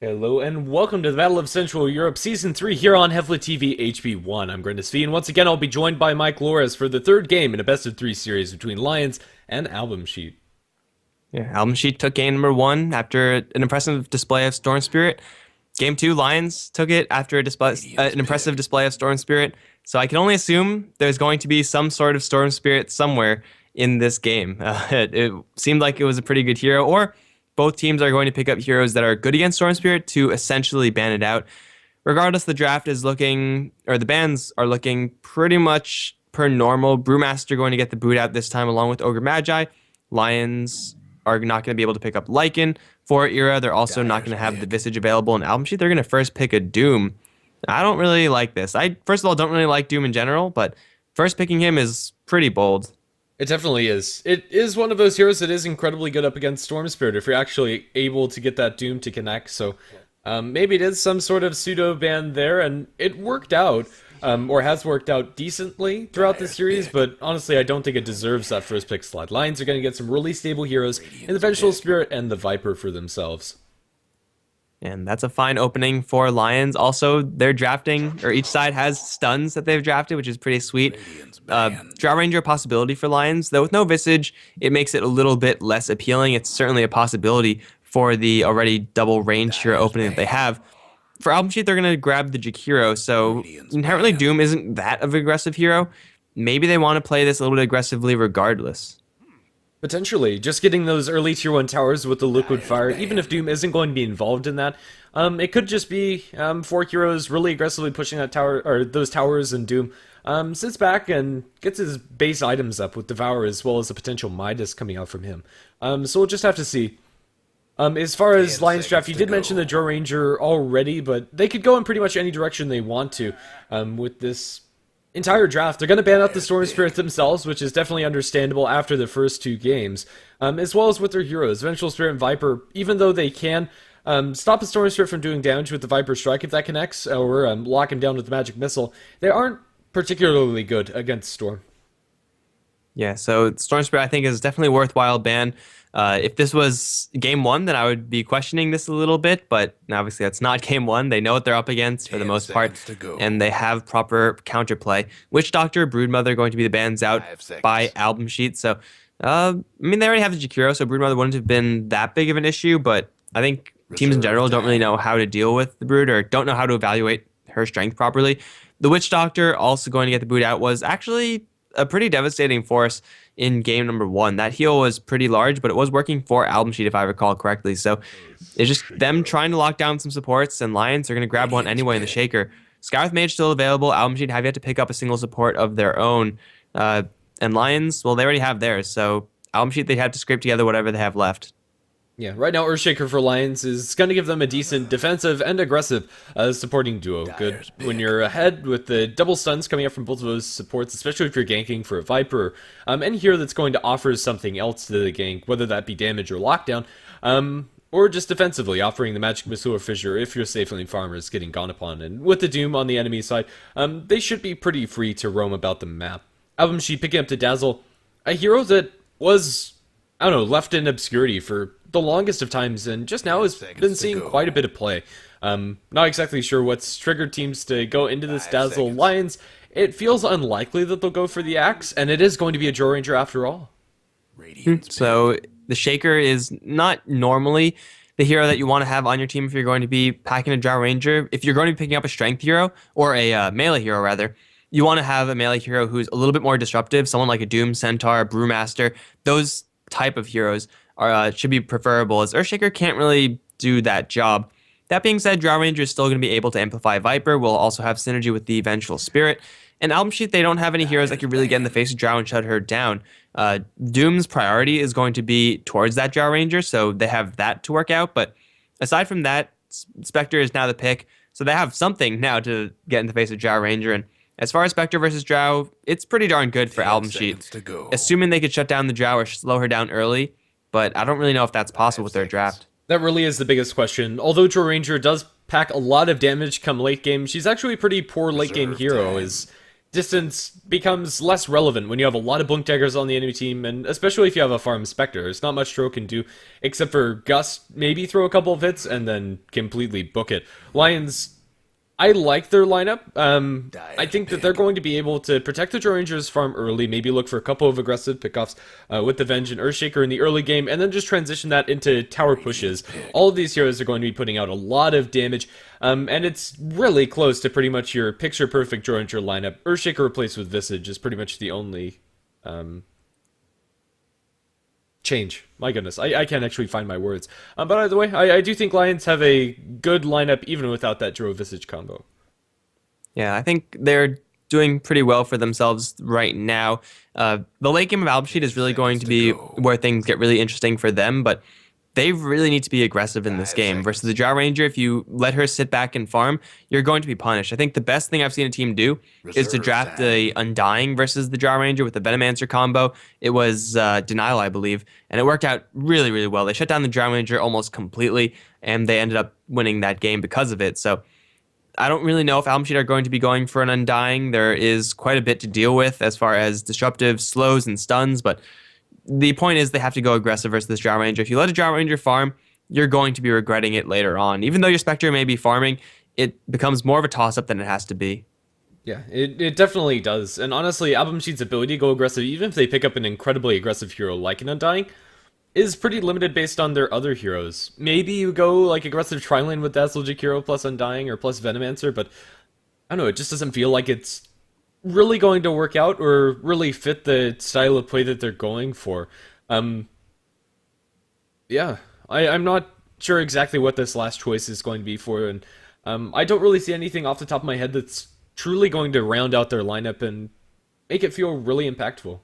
Hello and welcome to the Battle of Central Europe Season 3 here on HeflaTV HP1. I'm Grindus V, and once again I'll be joined by Mike Lores for the third game in a best-of-3 series between Lions and Album Sheet. Yeah, Album Sheet took game number 1 after an impressive display of Storm Spirit. Game 2, Lions took it after an impressive display of Storm Spirit. So I can only assume there's going to be some sort of Storm Spirit somewhere in this game. It seemed like it was a pretty good hero, or both teams are going to pick up heroes that are good against Storm Spirit to essentially ban it out. Regardless, the draft is looking, or the bans are looking pretty much per normal. Brewmaster going to get the boot out this time along with Ogre Magi. Lions are not going to be able to pick up Lycan for Era. They're also not going to have the Visage available in Album Sheet. They're going to first pick a Doom. I don't really like this. I, first of all, don't really like Doom in general, but first picking him is pretty bold. It definitely is. It is one of those heroes that is incredibly good up against Storm Spirit if you're actually able to get that Doom to connect. So maybe it is some sort of pseudo ban there, and it worked out, or has worked out decently throughout the series, but honestly I don't think it deserves that first pick slot. Lions are going to get some really stable heroes in the Vengeful Spirit and the Viper for themselves. And that's a fine opening for Lions. Also, they're drafting, or each side has stuns that they've drafted, which is pretty sweet. Drow Ranger a possibility for Lions, though with no Visage, it makes it a little bit less appealing. It's certainly a possibility for the already double range hero opening that they have. For Album Sheet, they're going to grab the Jakiro, so inherently Doom isn't that of an aggressive hero. Maybe they want to play this a little bit aggressively regardless. Potentially, just getting those early tier 1 towers with the liquid fire, even if Doom isn't going to be involved in that, it could just be 4 heroes really aggressively pushing that tower, or those towers, and Doom sits back and gets his base items up with Devour as well as a potential Midas coming out from him. So we'll just have to see. As far as Lions draft, you did mention the Drow Ranger already, but they could go in pretty much any direction they want to with this entire draft. They're going to ban out the Storm Spirit themselves, which is definitely understandable after the first 2 games, as well as with their heroes. Vengeful Spirit and Viper, even though they can stop the Storm Spirit from doing damage with the Viper Strike if that connects, or lock him down with the Magic Missile, they aren't particularly good against Storm. Yeah, so Storm Spirit I think is definitely a worthwhile ban. If this was game 1, then I would be questioning this a little bit, but obviously that's not game 1. They know what they're up against for the most part, and they have proper counterplay. Witch Doctor, Broodmother going to be the bans out by Album Sheet, so I mean they already have the Jakiro, so Broodmother wouldn't have been that big of an issue, but I think teams in general don't really know how to deal with the Brood, or don't know how to evaluate her strength properly. The Witch Doctor also going to get the boot out was actually a pretty devastating force in game number 1. That heal was pretty large, but it was working for Album Sheet if I recall correctly. So it's just them trying to lock down some supports, and Lions are going to grab one anyway in the Shaker. Skywrath Mage still available. Album Sheet have yet to pick up a single support of their own. And Lions, well, they already have theirs. So Album Sheet, they'd have to scrape together whatever they have left. Yeah, right now Earthshaker for Lions is going to give them a decent defensive and aggressive supporting duo. Good when you're ahead with the double stuns coming up from both of those supports, especially if you're ganking for a Viper. Any hero that's going to offer something else to the gank, whether that be damage or lockdown, or just defensively offering the Magic Missile or Fissure if your safe lane farmer is getting gone upon. And with the Doom on the enemy side, they should be pretty free to roam about the map. Album Sheet picking up to Dazzle, a hero that was, I don't know, left in obscurity for the longest of times, and just now has been seeing quite a bit of play. Not exactly sure what's triggered teams to go into this Dazzle. Lions, it feels unlikely that they'll go for the Axe, and it is going to be a Drow Ranger after all. So the Shaker is not normally the hero that you want to have on your team if you're going to be packing a Drow Ranger. If you're going to be picking up a Strength hero, or a melee hero rather, you want to have a melee hero who's a little bit more disruptive, someone like a Doom, Centaur, Brewmaster. Those type of heroes should be preferable, as Earthshaker can't really do that job. That being said, Drow Ranger is still going to be able to amplify Viper, will also have synergy with the Vengeful Spirit. And Album Sheet, they don't have any heroes that can really get in the face of Drow and shut her down. Doom's priority is going to be towards that Drow Ranger, so they have that to work out. But aside from that, Spectre is now the pick, so they have something now to get in the face of Drow Ranger. And as far as Spectre versus Drow, it's pretty darn good for Album Sheet, assuming they could shut down the Drow or slow her down early. But I don't really know if that's possible with their draft. That really is the biggest question. Although Drow Ranger does pack a lot of damage come late game, she's actually a pretty poor late game hero, as distance becomes less relevant when you have a lot of blink daggers on the enemy team, and especially if you have a farm Spectre. There's not much Drow can do, except for Gust, maybe throw a couple of hits, and then completely book it. Lions, I like their lineup. I think that they're going to be able to protect the Drow Rangers farm early, maybe look for a couple of aggressive pickoffs with the Venge and Earthshaker in the early game, and then just transition that into tower pushes. All of these heroes are going to be putting out a lot of damage, and it's really close to pretty much your picture-perfect Drow Ranger lineup. Earthshaker replaced with Visage is pretty much the only change. My goodness, I can't actually find my words. But either way, I do think Lions have a good lineup even without that Drow Visage combo. Yeah, I think they're doing pretty well for themselves right now. The late game of Album Sheet is really going to be where things get really interesting for them, but they really need to be aggressive in this game. Versus the Drow Ranger, if you let her sit back and farm, you're going to be punished. I think the best thing I've seen a team do is to draft the Undying versus the Drow Ranger with the Venomancer combo. It was Denial, I believe, and it worked out really, really well. They shut down the Drow Ranger almost completely, and they ended up winning that game because of it. So I don't really know if Album Sheet are going to be going for an Undying. There is quite a bit to deal with as far as disruptive slows and stuns, but the point is they have to go aggressive versus this Drow Ranger. If you let a Drow Ranger farm, you're going to be regretting it later on. Even though your Spectre may be farming, it becomes more of a toss-up than it has to be. Yeah, it definitely does. And honestly, Album Sheet's ability to go aggressive, even if they pick up an incredibly aggressive hero like an Undying, is pretty limited based on their other heroes. Maybe you go like aggressive tri-lane with Dazzle Jakiro plus Undying or plus Venomancer, but I don't know, it just doesn't feel like it's really going to work out or really fit the style of play that they're going for. Yeah, I'm not sure exactly what this last choice is going to be for, and I don't really see anything off the top of my head that's truly going to round out their lineup and make it feel really impactful.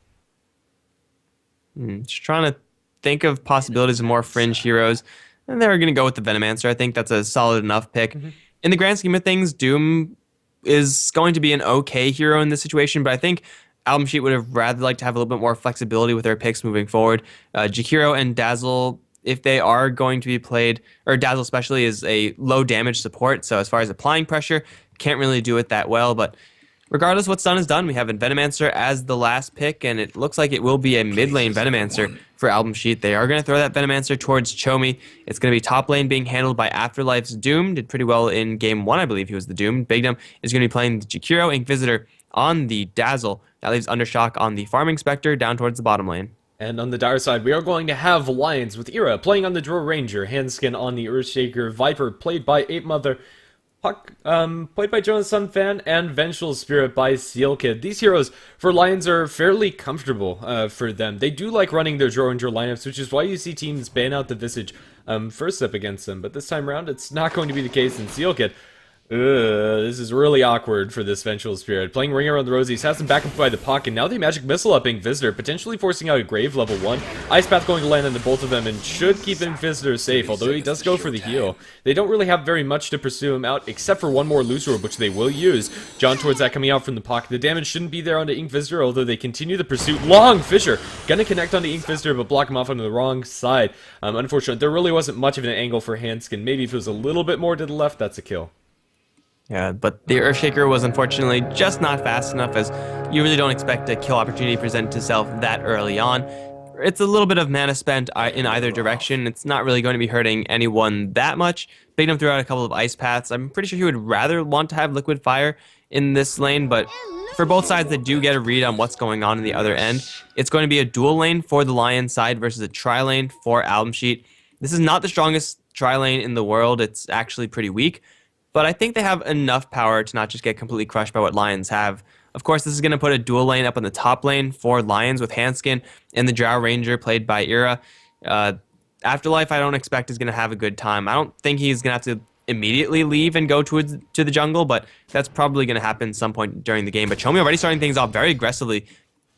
Just trying to think of possibilities of more fringe heroes, and they're going to go with the Venomancer. I think that's a solid enough pick. In the grand scheme of things, Doom is going to be an okay hero in this situation, but I think Album Sheet would have rather liked to have a little bit more flexibility with their picks moving forward. Jakiro and Dazzle, if they are going to be played, or Dazzle especially, is a low damage support, so as far as applying pressure, can't really do it that well, but regardless what's done is done. We have a Venomancer as the last pick, and it looks like it will be a mid lane Venomancer for Album Sheet. They are going to throw that Venomancer towards Chomi. It's going to be top lane being handled by Afterlife's Doom. Did pretty well in game 1, I believe he was the Doom. Bigdom is going to be playing the Jakiro Inquisitor on the Dazzle. That leaves Undershock on the Farming Spectre down towards the bottom lane. And on the dire side, we are going to have Lions with Era playing on the Drow Ranger, Handskin on the Earthshaker, Viper played by Ape Mother, Puck, played by Jonas Sunfan, and Vengeful Spirit by Seal Kid. These heroes for Lions are fairly comfortable for them. They do like running their Drow Ranger lineups, which is why you see teams ban out the Visage first up against them. But this time around, it's not going to be the case in Seal Kid. This is really awkward for this Vengeful Spirit. Playing Ring Around the Rosies has him back up by the puck, and now they Magic Missile up Inquisitor, potentially forcing out a Grave level 1. Ice Path going to land into both of them and should keep Inquisitor safe, although he does go for the heal. They don't really have very much to pursue him out, except for one more Loose Orb, which they will use. John towards that coming out from the pocket. The damage shouldn't be there onto Inquisitor, although they continue the pursuit. Long Fisher gonna connect onto Inquisitor, but block him off onto the wrong side. Unfortunately, there really wasn't much of an angle for Handskin. Maybe if it was a little bit more to the left, that's a kill. Yeah, but the Earthshaker was unfortunately just not fast enough, as you really don't expect a kill opportunity to present itself that early on. It's a little bit of mana spent in either direction. It's not really going to be hurting anyone that much. Bigdom threw out a couple of Ice Paths. I'm pretty sure he would rather want to have Liquid Fire in this lane, but for both sides that do get a read on what's going on in the other end, it's going to be a dual lane for the Lion side versus a tri-lane for Album Sheet. This is not the strongest tri-lane in the world. It's actually pretty weak. But I think they have enough power to not just get completely crushed by what Lions have. Of course, this is going to put a dual lane up on the top lane for Lions with Handskin and the Drow Ranger played by Era. Afterlife, I don't expect is going to have a good time. I don't think he's going to have to immediately leave and go to the jungle, but that's probably going to happen some point during the game. But Chomi already starting things off very aggressively,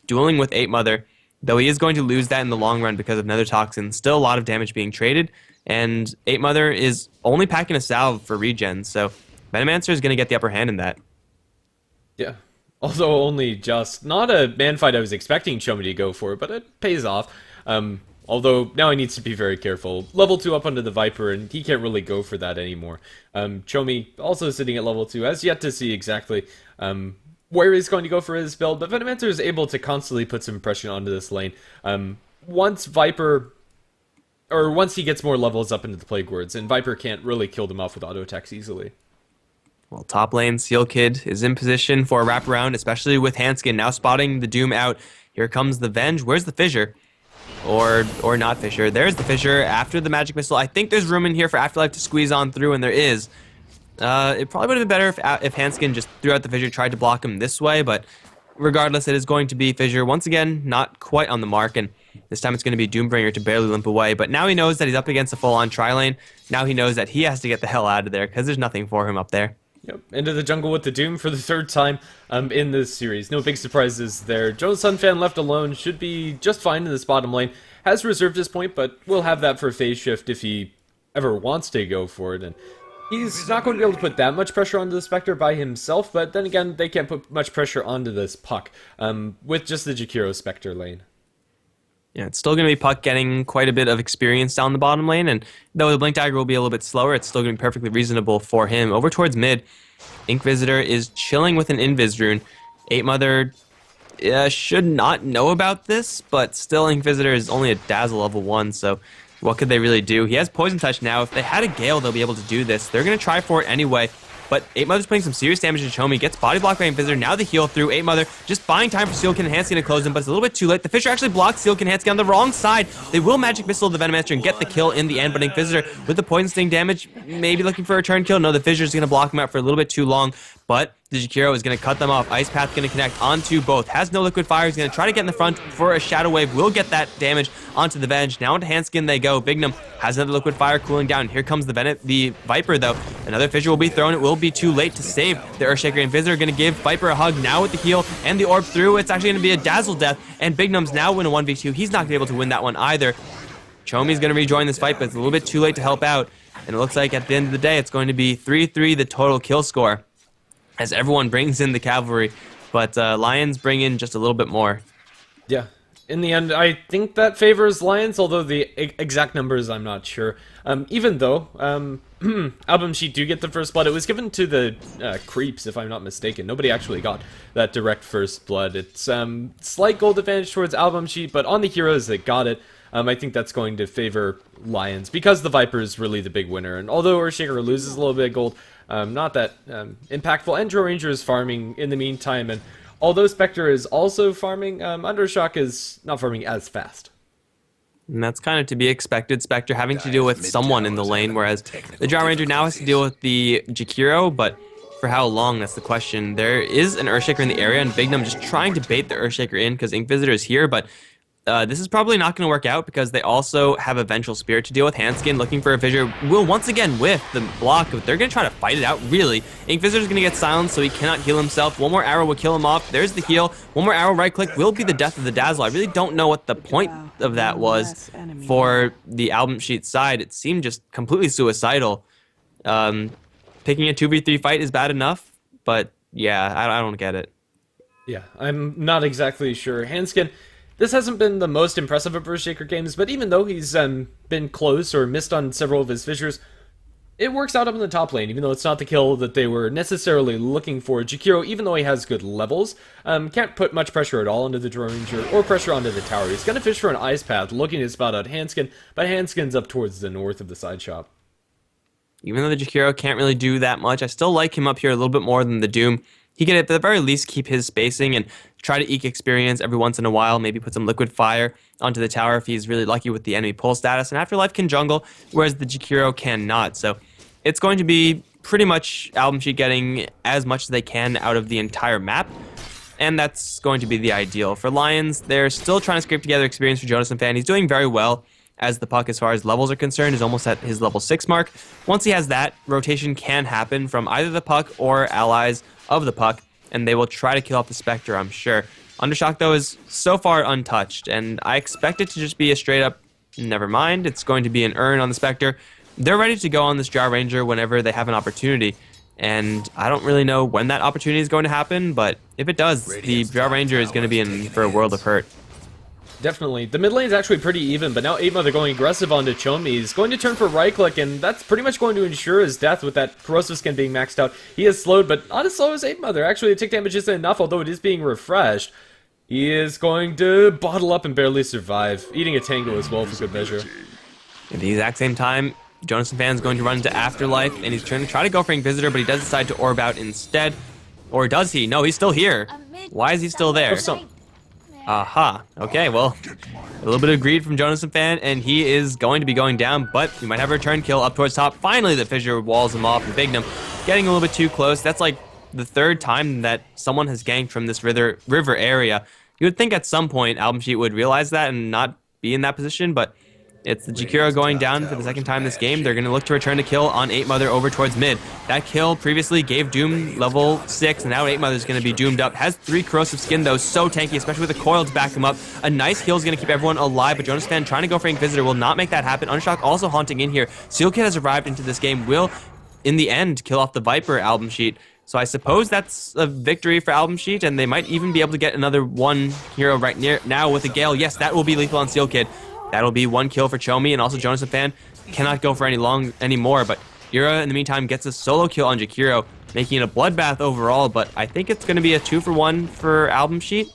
dueling with Ape Mother, though he is going to lose that in the long run because of Nether Toxin. Still a lot of damage being traded. And Ape Mother is only packing a salve for regen, so Venomancer is going to get the upper hand in that. Yeah, although only just. Not a man fight I was expecting Chomi to go for, but it pays off. Although now he needs to be very careful. Level 2 up onto the Viper, and he can't really go for that anymore. Chomi, also sitting at level 2, has yet to see exactly where he's going to go for his build, but Venomancer is able to constantly put some pressure onto this lane. Once he gets more levels up into the Plague Words, and Viper can't really kill them off with auto attacks easily. Well, top lane, Seal Kid is in position for a wraparound, especially with Hanskin now spotting the Doom out. Here comes the Venge. Where's the Fissure? Or not Fissure. There's the Fissure after the Magic Missile. I think there's room in here for Afterlife to squeeze on through, and there is. It probably would have been better if Hanskin just threw out the Fissure, tried to block him this way, but regardless, it is going to be Fissure. Once again, not quite on the mark, and this time it's going to be Doombringer to barely limp away. But now he knows that he's up against a full-on tri-lane. Now he knows that he has to get the hell out of there, because there's nothing for him up there. Yep, into the jungle with the Doom for the third time in this series. No big surprises there. Jonas Sunfan left alone should be just fine in this bottom lane. Has reserved his point, but will have that for phase shift if he ever wants to go for it. And he's not going to be able to put that much pressure onto the Spectre by himself, but then again, they can't put much pressure onto this Puck with just the Jakiro Spectre lane. Yeah, it's still going to be Puck getting quite a bit of experience down the bottom lane, and though the Blink Dagger will be a little bit slower, it's still going to be perfectly reasonable for him. Over towards mid, Ink Visitor is chilling with an Invis rune. 8 Mother should not know about this, but still Ink Visitor is only a Dazzle level 1, so what could they really do? He has Poison Touch now. If they had a Gale, they'll be able to do this. They're going to try for it anyway. But 8 Mother's putting some serious damage to Chomi. Gets body blocked by Inquisitor. Now the heal through 8 Mother. Just buying time for Sealkin and Hanskin to close him, but it's a little bit too late. The Fissure actually blocks Sealkin and Hanskin on the wrong side. They will Magic Missile the Venomancer and get the kill in the end, but Inquisitor with the Poison Sting damage, maybe looking for a turn kill. No, the Fissure is going to block him out for a little bit too long, but the Jakiro is going to cut them off. Ice Path going to connect onto both. Has no Liquid Fire. He's going to try to get in the front for a Shadow Wave. Will get that damage onto the Venge. Now into Hanskin they go. Bignum has another Liquid Fire cooling down. Here comes the Viper, though. Another Fissure will be thrown. It will be too late to save the Earthshaker. And Visitor going to give Viper a hug now with the heal and the Orb through. It's actually going to be a Dazzle Death, and Bignum's now win a 1v2. He's not going to be able to win that one either. Chomi's going to rejoin this fight, but it's a little bit too late to help out. And it looks like at the end of the day, it's going to be 3-3 the total kill score, as everyone brings in the cavalry, but Lions bring in just a little bit more. Yeah, in the end, I think that favors Lions, although the exact numbers I'm not sure. Even though Album Sheet do get the first blood, it was given to the Creeps, if I'm not mistaken. Nobody actually got that direct first blood. It's slight gold advantage towards Album Sheet, but on the heroes that got it, I think that's going to favor Lions, because the Viper is really the big winner. And although Earthshaker loses a little bit of gold, not that impactful. And Drow Ranger is farming in the meantime, and although Spectre is also farming, Undershock is not farming as fast. And that's kind of to be expected. Spectre having to deal with someone in the lane, whereas the Drow Ranger now has to deal with the Jakiro, but for how long, that's the question. There is an Earthshaker in the area, and Bignum just trying to bait the Earthshaker in because Inquisitor is here, but this is probably not going to work out because they also have a Vengeful Spirit to deal with. Hanskin looking for a Fissure will once again whiff the block, but they're going to try to fight it out, really. Inquisitor's going to get silenced, so he cannot heal himself. One more arrow will kill him off. There's the heal. One more arrow, right-click, will be the death of the Dazzle. I really don't know what the point of that was for the Album Sheet side. It seemed just completely suicidal. Picking a 2v3 fight is bad enough, but yeah, I don't get it. Yeah, I'm not exactly sure. Hanskin, this hasn't been the most impressive of Earthshaker games, but even though he's been close or missed on several of his Fissures, it works out up in the top lane, even though it's not the kill that they were necessarily looking for. Jakiro, even though he has good levels, can't put much pressure at all into the Drow Ranger or pressure onto the tower. He's going to fish for an Ice Path, looking to spot out Hanskin, but Hanskin's up towards the north of the side shop. Even though the Jakiro can't really do that much, I still like him up here a little bit more than the Doom. He can at the very least keep his spacing and try to eke experience every once in a while, maybe put some Liquid Fire onto the tower if he's really lucky with the enemy pull status, and Afterlife can jungle, whereas the Jakiro cannot. So it's going to be pretty much Album Sheet getting as much as they can out of the entire map, and that's going to be the ideal. For Lions, they're still trying to scrape together experience for Jonas and Fan. He's doing very well as the Puck, as far as levels are concerned, is almost at his level 6 mark. Once he has that, rotation can happen from either the Puck or allies of the Puck, and they will try to kill off the Spectre, I'm sure. Undershock, though, is so far untouched, and I expect it to just be a straight-up, never mind, it's going to be an Urn on the Spectre. They're ready to go on this Drow Ranger whenever they have an opportunity, and I don't really know when that opportunity is going to happen, but if it does, the Drow Ranger is going to be in for a world of hurt. Definitely. The mid lane is actually pretty even, but now 8mother going aggressive onto Chomi. He's going to turn for right click, and that's pretty much going to ensure his death with that corrosive skin being maxed out. He is slowed, but not as slow as 8mother. Actually, the tick damage isn't enough, although it is being refreshed. He is going to bottle up and barely survive, eating a tango as well for good measure. At the exact same time, Jonas Fan's going to run into Afterlife, and he's trying to try to go for Inquisitor, but he does decide to orb out instead. Or does he? No, he's still here. Why is he still there? Aha. Okay, well, a little bit of greed from Jonas Fan, and he is going to be going down, but he might have a return kill up towards top. Finally, the Fissure walls him off, and Bignum getting a little bit too close. That's like the third time that someone has ganked from this river area. You would think at some point Album Sheet would realize that and not be in that position, but it's the Jakiro going down for the second time this game. They're going to look to return a kill on 8mother over towards mid. That kill previously gave Doom level 6, and now 8mother is going to be doomed up. Has 3 corrosive skin, though, so tanky, especially with the coil to back him up. A nice heal is going to keep everyone alive, but Jonas Fan trying to go for Inquisitor will not make that happen. Unshock also haunting in here. Seal Kid has arrived into this game, will, in the end, kill off the Viper Album Sheet. So I suppose that's a victory for Album Sheet, and they might even be able to get another one hero right now with the Gale. Yes, that will be lethal on Seal Kid. That'll be 1 kill for Chomi, and also Jonas Fan cannot go for any more, but Ira, in the meantime, gets a solo kill on Jakiro, making it a bloodbath overall, but I think it's going to be a 2-for-1 for Album Sheet.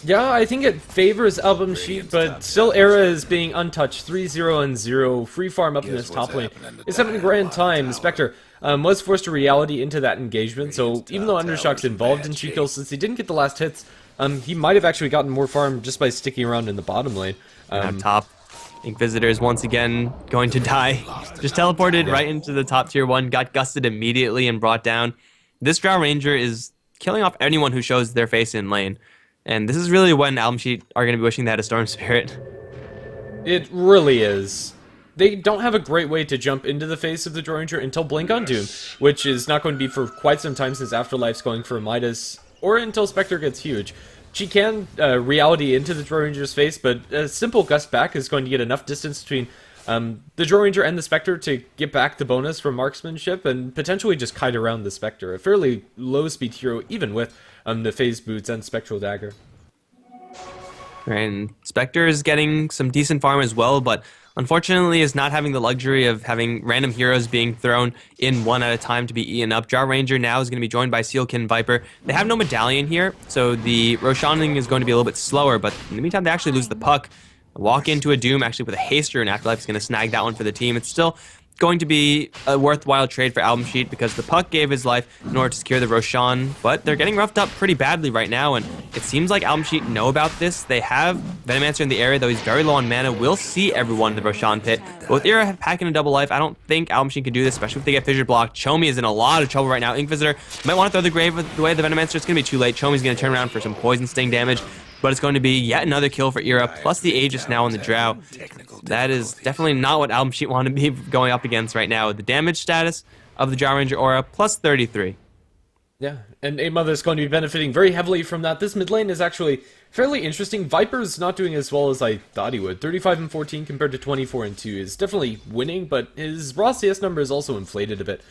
Yeah, I think it favors Album Sheet, but still Era is being untouched. 3-0 and 0, free farm up in this top lane. It's having a grand time. Spectre was forced to reality into that engagement, so even though Undershock's involved in cheat kills, since he didn't get the last hits, he might have actually gotten more farm just by sticking around in the bottom lane. Top Inquisitor is once again going to die. Just teleported right into the top tier 1, got gusted immediately and brought down. This Drow Ranger is killing off anyone who shows their face in lane. And this is really when Album Sheet are going to be wishing they had a Storm Spirit. It really is. They don't have a great way to jump into the face of the Drow Ranger until Blink on Doom, which is not going to be for quite some time since Afterlife's going for Midas, or until Spectre gets huge. She can reality into the Drow Ranger's face, but a simple gust back is going to get enough distance between the Drow Ranger and the Spectre to get back the bonus from marksmanship and potentially just kite around the Spectre. A fairly low speed hero, even with the phase boots and Spectral Dagger. And Spectre is getting some decent farm as well, but unfortunately is not having the luxury of having random heroes being thrown in one at a time to be eaten up. Drow Ranger now is going to be joined by Sealkin Viper. They have no medallion here, so the Roshaning is going to be a little bit slower, but in the meantime they actually lose the puck. Walk into a Doom actually with a haster, and Afterlife is going to snag that one for the team. It's still going to be a worthwhile trade for Album Sheet because the puck gave his life in order to secure the Roshan, but they're getting roughed up pretty badly right now, and it seems like Album Sheet know about this. They have Venomancer in the area, though he's very low on mana. We'll see everyone in the Roshan pit. But with Ira packing a double life, I don't think Album Sheet can do this, especially if they get fissure blocked. Chomi is in a lot of trouble right now. Inquisitor might want to throw the grave the way the Venomancer. It's going to be too late. Chomi's going to turn around for some poison sting damage, but it's going to be yet another kill for Ira, plus the Aegis now on the Drow. That is definitely not what Album Sheet want to be going up against right now. The damage status of the Drow Ranger Aura, plus 33. Yeah, and 8mother is going to be benefiting very heavily from that. This mid lane is actually fairly interesting. Viper's not doing as well as I thought he would. 35 and 14 compared to 24 and 2 is definitely winning, but his raw CS number is also inflated a bit.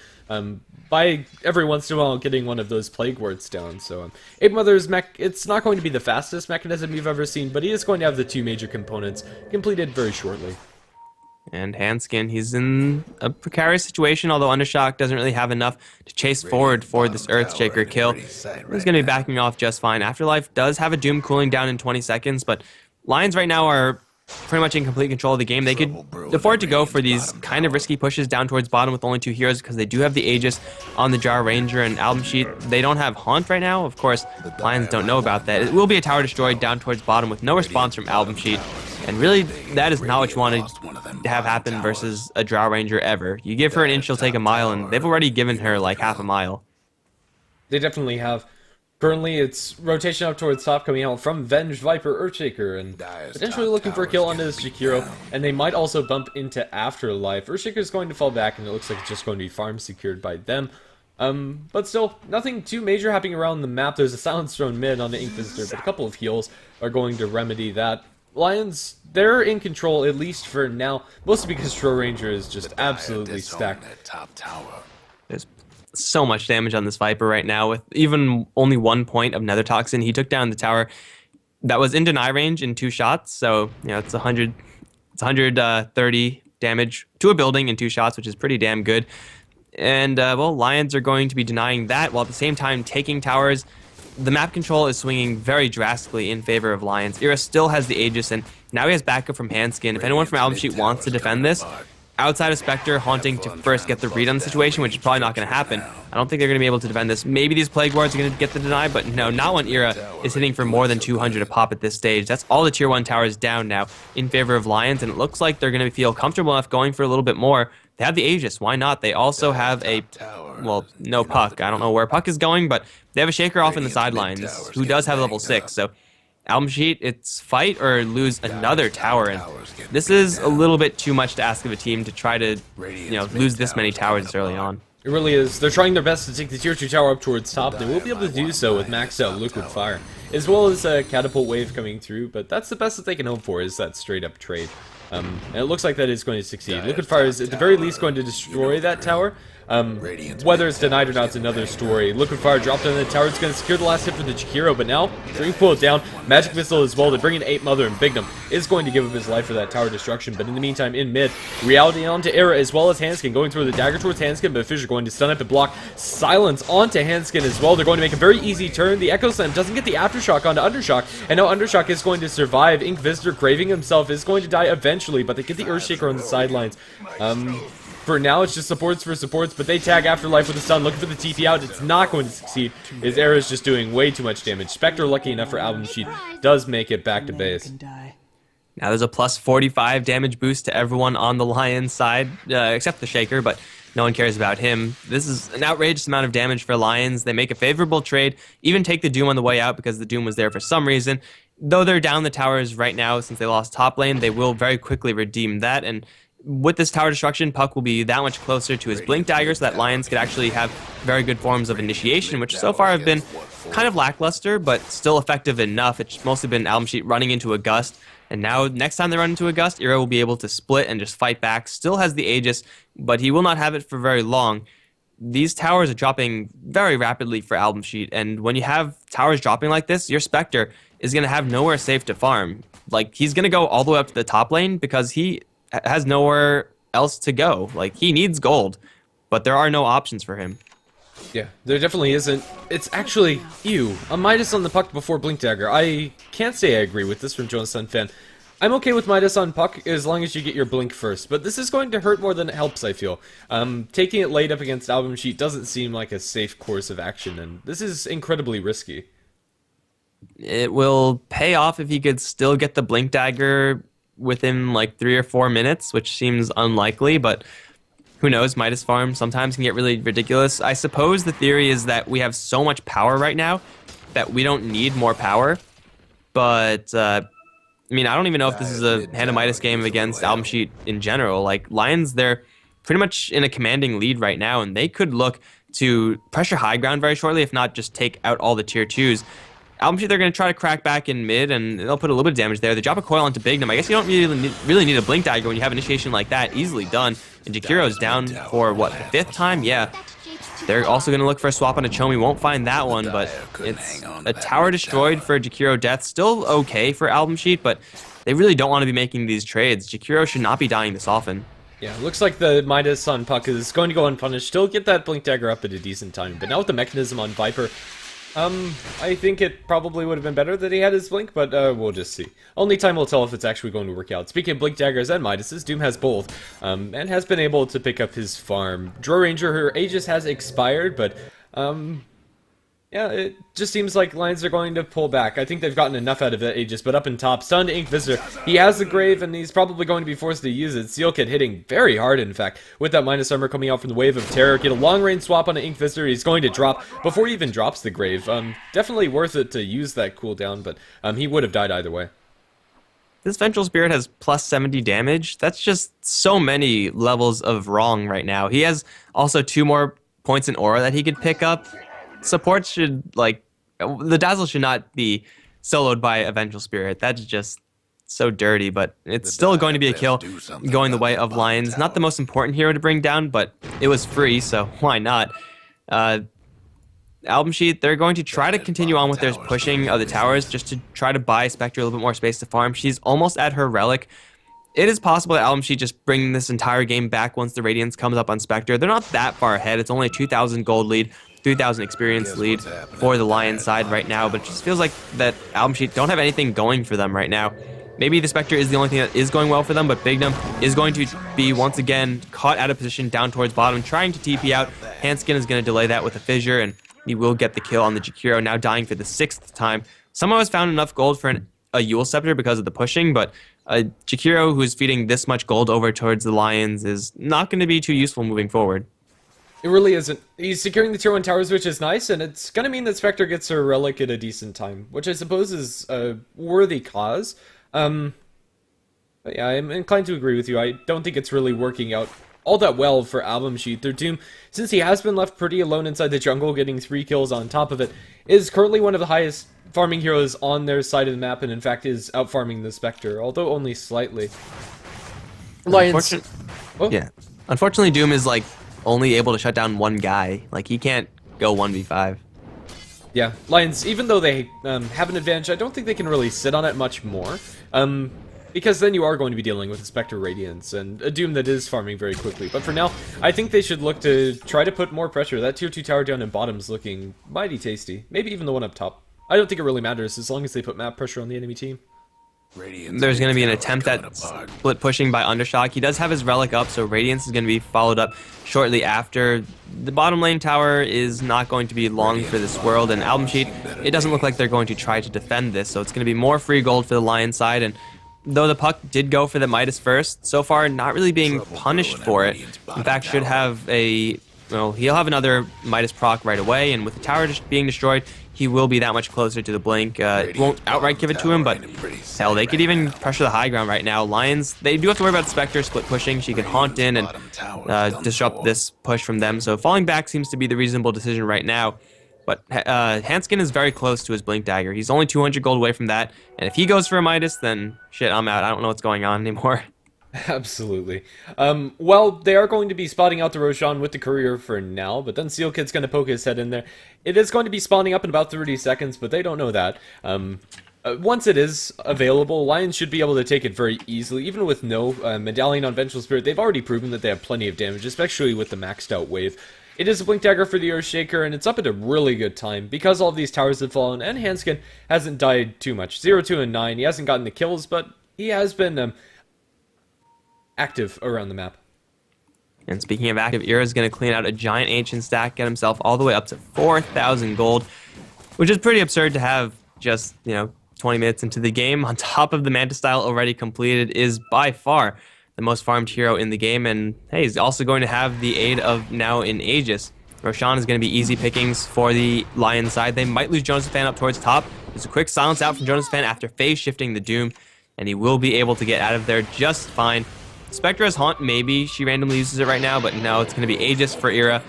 By every once in a while getting one of those plague wards down. So 8mother's mech, it's not going to be the fastest mechanism you've ever seen, but he is going to have the 2 major components completed very shortly. And Hanskin, he's in a precarious situation, although Undershock doesn't really have enough to chase forward for this Earthshaker kill. He's going to be backing off just fine. Afterlife does have a Doom cooling down in 20 seconds, but Lions right now are pretty much in complete control of the game. They could afford to go for these kind of risky pushes down towards bottom with only 2 heroes because they do have the Aegis on the Drow Ranger and Album Sheet. They don't have Haunt right now. Of course, Lions don't know about that. It will be a tower destroyed down towards bottom with no response from Album Sheet. And really, that is not what you want to have happen versus a Drow Ranger ever. You give her an inch, she'll take a mile, and they've already given her like half a mile. They definitely have. Currently, it's rotation up towards top coming out from Venge, Viper, Earthshaker, and potentially looking for a kill onto this Jakiro, and they might also bump into Afterlife. Earthshaker is going to fall back, and it looks like it's just going to be farm secured by them. But still, nothing too major happening around the map. There's a Silence Throne mid on the Inquisitor, but a couple of heals are going to remedy that. Lions, they're in control, at least for now, mostly because Drow Ranger is just absolutely stacked. There's so much damage on this Viper right now with even only 1 point of Nether Toxin. He took down the tower That was in deny range in 2 shots, so it's 130 damage to a building in 2 shots, which is pretty damn good. And well, Lions are going to be denying that while at the same time taking towers. The map control is swinging very drastically in favor of Lions. Ira still has the Aegis, and now he has backup from Handskin. If anyone from Album Sheet wants to defend this, outside of Spectre, Haunting to first get the read on the situation, which is probably not going to happen. I don't think they're going to be able to defend this. Maybe these Plague Wards are going to get the deny, but no, not when Ira is hitting for more than 200 a pop at this stage. That's all the tier 1 towers down now in favor of Lions, and it looks like they're going to feel comfortable enough going for a little bit more. They have the Aegis. Why not? They also have a, well, no Puck. I don't know where Puck is going, but they have a Shaker off in the sidelines who does have level 6, so Album Sheet, it's fight or lose another tower, and this is a little bit too much to ask of a team to try to, lose this many towers this early on. It really is. They're trying their best to take the tier 2 tower up towards top. They will be able to do so with maxed out Liquid Fire, as well as a Catapult Wave coming through, but that's the best that they can hope for, is that straight up trade. And it looks like that is going to succeed. Liquid Fire is at the very least going to destroy that tower. Whether it's denied or not is another story. Liquid Fire dropped on the tower. It's going to secure the last hit for the Jakiro, but now, Dream pull it down. Magic Missile as well to bring in 8 Mother, and Bignum is going to give up his life for that tower destruction. But in the meantime, in mid, Reality onto Era as well as Handskin, going through the dagger towards Handskin, but Fisher going to stun up and block. Silence onto Handskin as well. They're going to make a very easy turn. The Echo Slam doesn't get the Aftershock onto Undershock, and now Undershock is going to survive. Ink Visitor, craving himself, is going to die eventually, but they get the Earthshaker on the sidelines. For now, it's just supports for supports, but they tag Afterlife with a stun, looking for the TP out. It's not going to succeed. His Era is just doing way too much damage. Spectre, lucky enough for Album Sheet, does make it back to base. Now there's a plus 45 damage boost to everyone on the Lions side, except the Shaker, but no one cares about him. This is an outrageous amount of damage for Lions. They make a favorable trade, even take the Doom on the way out because the Doom was there for some reason. Though they're down the towers right now since they lost top lane, they will very quickly redeem that, and with this tower destruction, Puck will be that much closer to his Blink Dagger so that Lions could actually have very good forms of initiation, which so far have been kind of lackluster, but still effective enough. It's mostly been Album Sheet running into a Gust, and now next time they run into a Gust, Ira will be able to split and just fight back. Still has the Aegis, but he will not have it for very long. These towers are dropping very rapidly for Album Sheet, and when you have towers dropping like this, your Spectre is going to have nowhere safe to farm. Like, he's going to go all the way up to the top lane because he has nowhere else to go. Like, he needs gold, but there are no options for him. Yeah, there definitely isn't. It's actually, ew, a Midas on the Puck before Blink Dagger. I can't say I agree with this from Jonas Sun Fan. I'm okay with Midas on Puck as long as you get your Blink first, but this is going to hurt more than it helps, I feel. Taking it late up against Album Sheet doesn't seem like a safe course of action, and this is incredibly risky. It will pay off if he could still get the Blink Dagger within like 3 or 4 minutes, which seems unlikely, but who knows? Midas farm sometimes can get really ridiculous. I suppose the theory is that we have so much power right now that we don't need more power, but I mean, I don't even know if this is a Hand of Midas game against Album Sheet in general. Like, Lions, they're pretty much in a commanding lead right now, and they could look to pressure high ground very shortly, if not just take out all the tier 2s. Album Sheet, they're going to try to crack back in mid, and they'll put a little bit of damage there. They drop a coil onto Bignum. I guess you don't really need a Blink Dagger when you have initiation like that. Easily done. And Jakiro's down for, what, the 5th time? Yeah. They're also going to look for a swap on a Chomi. Won't find that one, but it's a tower destroyed for Jakiro death. Still okay for Album Sheet, but they really don't want to be making these trades. Jakiro should not be dying this often. Yeah, looks like the Midas on Puck is going to go unpunished. Still get that Blink Dagger up at a decent time, but now with the mechanism on Viper, I think it probably would have been better that he had his Blink, but we'll just see. Only time will tell if it's actually going to work out. Speaking of Blink Daggers and Midases, Doom has both, and has been able to pick up his farm. Draw Ranger, her Aegis has expired, but, yeah, it just seems like Lions are going to pull back. I think they've gotten enough out of that Aegis, but up in top, stunned Ink Visitor. He has the Grave, and he's probably going to be forced to use it. Seal Kid hitting very hard, in fact, with that Minus Armor coming out from the Wave of Terror. Get a long-range swap on an Ink Visitor. He's going to drop before he even drops the Grave. Definitely worth it to use that cooldown, but he would have died either way. This Vengeful Spirit has plus 70 damage. That's just so many levels of wrong right now. He has also 2 more points in aura that he could pick up. Supports should, like, the Dazzle should not be soloed by a Vengeful Spirit. That's just so dirty, but it's still going to be a kill going the way of Lions. Not the most important hero to bring down, but it was free, so why not? Album Sheet, they're going to try to continue on with their pushing of the towers just to try to buy Spectre a little bit more space to farm. She's almost at her relic. It is possible that Album Sheet just bring this entire game back once the Radiance comes up on Spectre. They're not that far ahead. It's only a 2,000 gold lead, 3,000 experience lead for the Lion side right now, but it just feels like that Album Sheet don't have anything going for them right now. Maybe the Spectre is the only thing that is going well for them, but Bignum is going to be once again caught out of position down towards bottom, trying to TP out. Hanskin is going to delay that with a fissure, and he will get the kill on the Jakiro, now dying for the 6th time. Somehow has found enough gold for a Yule Scepter because of the pushing, but Jakiro, who's feeding this much gold over towards the Lions, is not going to be too useful moving forward. It really isn't. He's securing the tier 1 towers, which is nice, and it's going to mean that Spectre gets her relic at a decent time, which I suppose is a worthy cause. But yeah, I'm inclined to agree with you. I don't think it's really working out all that well for Album Sheet. Their Doom, since he has been left pretty alone inside the jungle, getting 3 kills on top of it, is currently one of the highest farming heroes on their side of the map, and in fact is out-farming the Spectre, although only slightly. Lions... Yeah. Unfortunately, Doom is, like, only able to shut down one guy. Like, he can't go 1v5. Yeah, Lions, even though they have an advantage, I don't think they can really sit on it much more. Because then you are going to be dealing with a Spectre Radiance and a Doom that is farming very quickly. But for now, I think they should look to try to put more pressure. That tier 2 tower down in bottom's looking mighty tasty. Maybe even the one up top. I don't think it really matters as long as they put map pressure on the enemy team. There's going to be an attempt at split pushing by Undershock. He does have his relic up, so Radiance is going to be followed up shortly after. The bottom lane tower is not going to be long for this world, and Album Sheet, it doesn't look like they're going to try to defend this, so it's going to be more free gold for the Lion side, and though the puck did go for the Midas first, so far not really being punished for it. In fact, should have a... Well, he'll have another Midas proc right away, and with the tower being destroyed, he will be that much closer to the blink. It won't outright give it to him, but hell, they could even pressure the high ground right now. Lions, they do have to worry about Spectre split pushing. She can haunt in and disrupt this push from them, so falling back seems to be the reasonable decision right now. But Hanskin is very close to his Blink Dagger. He's only 200 gold away from that, and if he goes for a Midas, then shit, I'm out. I don't know what's going on anymore. Absolutely. Well, they are going to be spotting out the Roshan with the courier for now, but then Seal Kid's going to poke his head in there. It is going to be spawning up in about 30 seconds, but they don't know that. Once it is available, Lions should be able to take it very easily, even with no Medallion on Vengeful Spirit. They've already proven that they have plenty of damage, especially with the maxed out wave. It is a Blink Dagger for the Earthshaker, and it's up at a really good time, because all of these towers have fallen, and Hanskin hasn't died too much. 0, 2, and 9. He hasn't gotten the kills, but he has been active around the map. And speaking of active, Ira's going to clean out a giant ancient stack, get himself all the way up to 4,000 gold, which is pretty absurd to have just, 20 minutes into the game. On top of the Manta style already completed, is by far the most farmed hero in the game, and hey, he's also going to have the aid of now an Aegis. Roshan is going to be easy pickings for the Lion side. They might lose Jonas Fan up towards top. There's a quick silence out from Jonas Fan after phase shifting the Doom, and he will be able to get out of there just fine. Spectre has Haunt, maybe she randomly uses it right now, but no, it's going to be Aegis for Ira,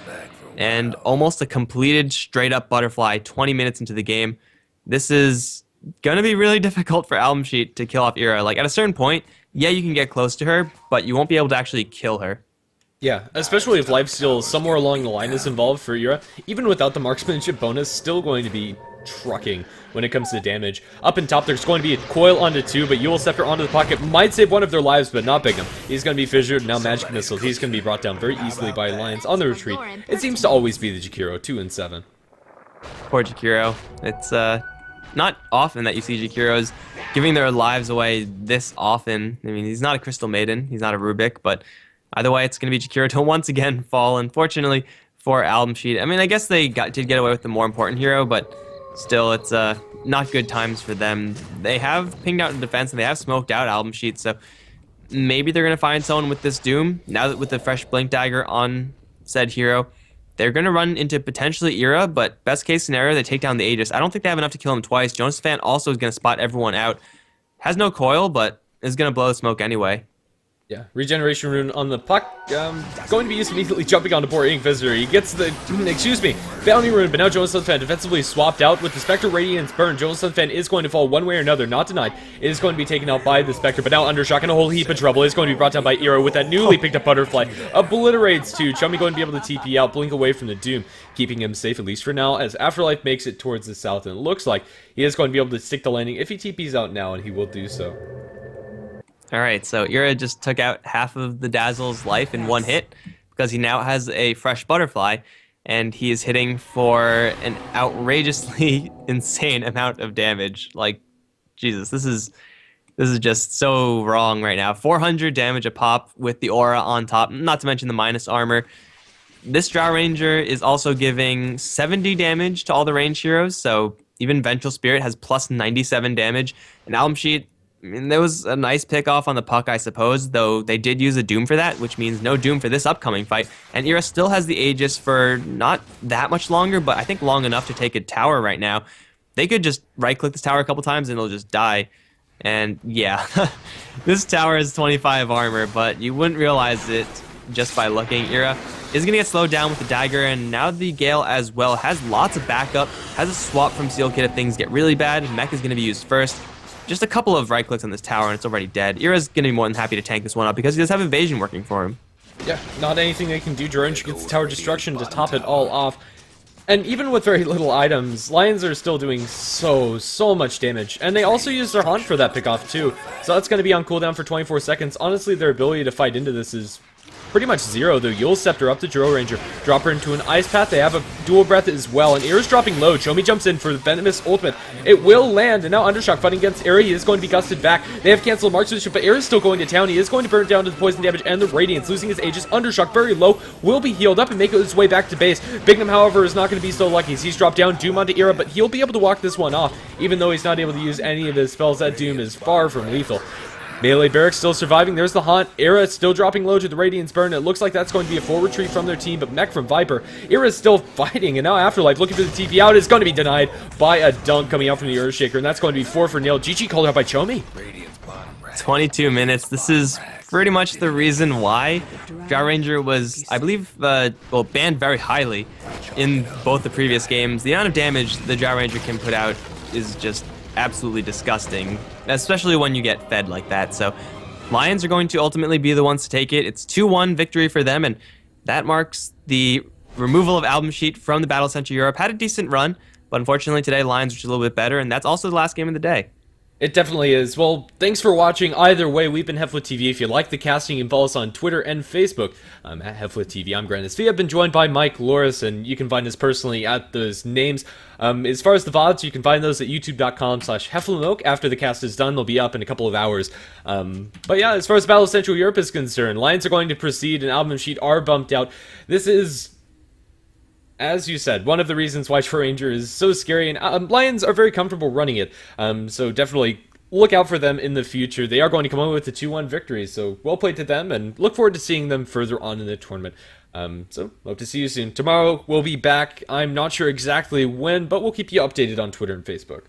and almost a completed straight-up Butterfly 20 minutes into the game. This is going to be really difficult for Album Sheet to kill off Ira. Like, at a certain point, yeah, you can get close to her, but you won't be able to actually kill her. Yeah, especially if lifesteal somewhere along the line is involved for Ira. Even without the marksmanship bonus, still going to be trucking when it comes to damage. Up in top, there's going to be a coil onto 2, but Yule Scepter onto the pocket might save one of their lives, but not Bigham. He's going to be fissured, now Magic Missile. He's going to be brought down very easily by Lions on the retreat. It seems to always be the Jakiro, 2 and 7. Poor Jakiro. It's not often that you see Jakiros giving their lives away this often. I mean, he's not a Crystal Maiden, he's not a Rubik, but either way, it's going to be Jakiro to once again fall, unfortunately, for Album Sheet. I mean, I guess they did get away with the more important hero, but still, it's not good times for them. They have pinged out in defense, and they have smoked out Album Sheet, so maybe they're going to find someone with this Doom. Now that with the fresh Blink Dagger on said hero, they're going to run into potentially Ira, but best case scenario, they take down the Aegis. I don't think they have enough to kill him twice. Jonas Fan also is going to spot everyone out. Has no coil, but is going to blow the smoke anyway. Yeah, regeneration rune on the puck. Going to be used immediately, jumping onto poor Ink Visitor. He gets the, excuse me, bounty rune, but now Jonas Sunfan defensively swapped out with the Spectre Radiance Burn. Jonas Sunfan is going to fall one way or another, not denied. It is going to be taken out by the Spectre, but now Undershock in a whole heap of trouble. It's going to be brought down by Ira with that newly picked up Butterfly. Obliterates to Chummy, going to be able to TP out, blink away from the Doom, keeping him safe at least for now, as Afterlife makes it towards the south, and it looks like he is going to be able to stick the landing if he TPs out now, and he will do so. All right, so Ira just took out half of the Dazzle's life in one hit because he now has a fresh Butterfly, and he is hitting for an outrageously insane amount of damage. Like, Jesus, this is just so wrong right now. 400 damage a pop with the aura on top, not to mention the minus armor. This Drow Ranger is also giving 70 damage to all the ranged heroes, so even Vengeful Spirit has plus 97 damage. And Album Sheet, I mean, there was a nice pick off on the puck, I suppose, though they did use a Doom for that, which means no Doom for this upcoming fight. And Ira still has the Aegis for not that much longer, but I think long enough to take a tower right now. They could just right-click this tower a couple times and it'll just die. And yeah, this tower is 25 armor, but you wouldn't realize it just by looking. Ira is going to get slowed down with the dagger, and now the Gale as well has lots of backup, has a swap from Seal Kit if things get really bad. Mech is going to be used first. Just a couple of right clicks on this tower and it's already dead. Ira's going to be more than happy to tank this one up because he does have evasion working for him. Yeah, not anything they can do. Drones gets tower destruction to top it all off. And even with very little items, Lions are still doing so much damage. And they also use their Haunt for that pickoff too. So that's going to be on cooldown for 24 seconds. Honestly, their ability to fight into this is pretty much zero, though. Yule Scepter up to Drow Ranger. Drop her into an Ice Path. They have a Dual Breath as well. And Ira's dropping low. Chomi jumps in for the Venomous Ultimate. It will land. And now Undershock fighting against Ira. He is going to be gusted back. They have canceled Marksmanship, but Ira's still going to town. He is going to burn down to the poison damage and the Radiance. Losing his Aegis. Undershock very low. Will be healed up and make his way back to base. Bignum, however, is not going to be so lucky. He's dropped down Doom onto Ira, but he'll be able to walk this one off. Even though he's not able to use any of his spells, that Doom is far from lethal. Melee Barracks still surviving. There's the Haunt. Ira still dropping low to the Radiance Burn. It looks like that's going to be a full retreat from their team, but Mech from Viper. Ira's still fighting, and now Afterlife looking for the TP out is going to be denied by a dunk coming out from the Earthshaker, and that's going to be 4 for Nail. GG called out by Chomi. 22 minutes. This is pretty much the reason why Drow Ranger was, I believe, banned very highly in both the previous games. The amount of damage the Drow Ranger can put out is just absolutely disgusting, especially when you get fed like that. So Lions are going to ultimately be the ones to take it. It's 2-1 victory for them, and that marks the removal of Album Sheet from the Battle Center Europe. Had a decent run, but unfortunately today Lions are just a little bit better, and that's also the last game of the day. It definitely is. Well, thanks for watching. Either way, we've been HeflaTV. If you like the casting, you can follow us on Twitter and Facebook. I'm at HeflaTV. I'm Grant SV. I've been joined by Mike Loris, and you can find us personally at those names. As far as the VODs, you can find those at youtube.com/HeflaMilk. After the cast is done, they'll be up in a couple of hours. But yeah, as far as Battle of Central Europe is concerned, Lions are going to proceed, and Album Sheet are bumped out. This is, as you said, one of the reasons why Drow Ranger is so scary, and Lions are very comfortable running it. So definitely look out for them in the future. They are going to come away with a 2-1 victory, so well played to them, and look forward to seeing them further on in the tournament. So hope to see you soon. Tomorrow we'll be back. I'm not sure exactly when, but we'll keep you updated on Twitter and Facebook.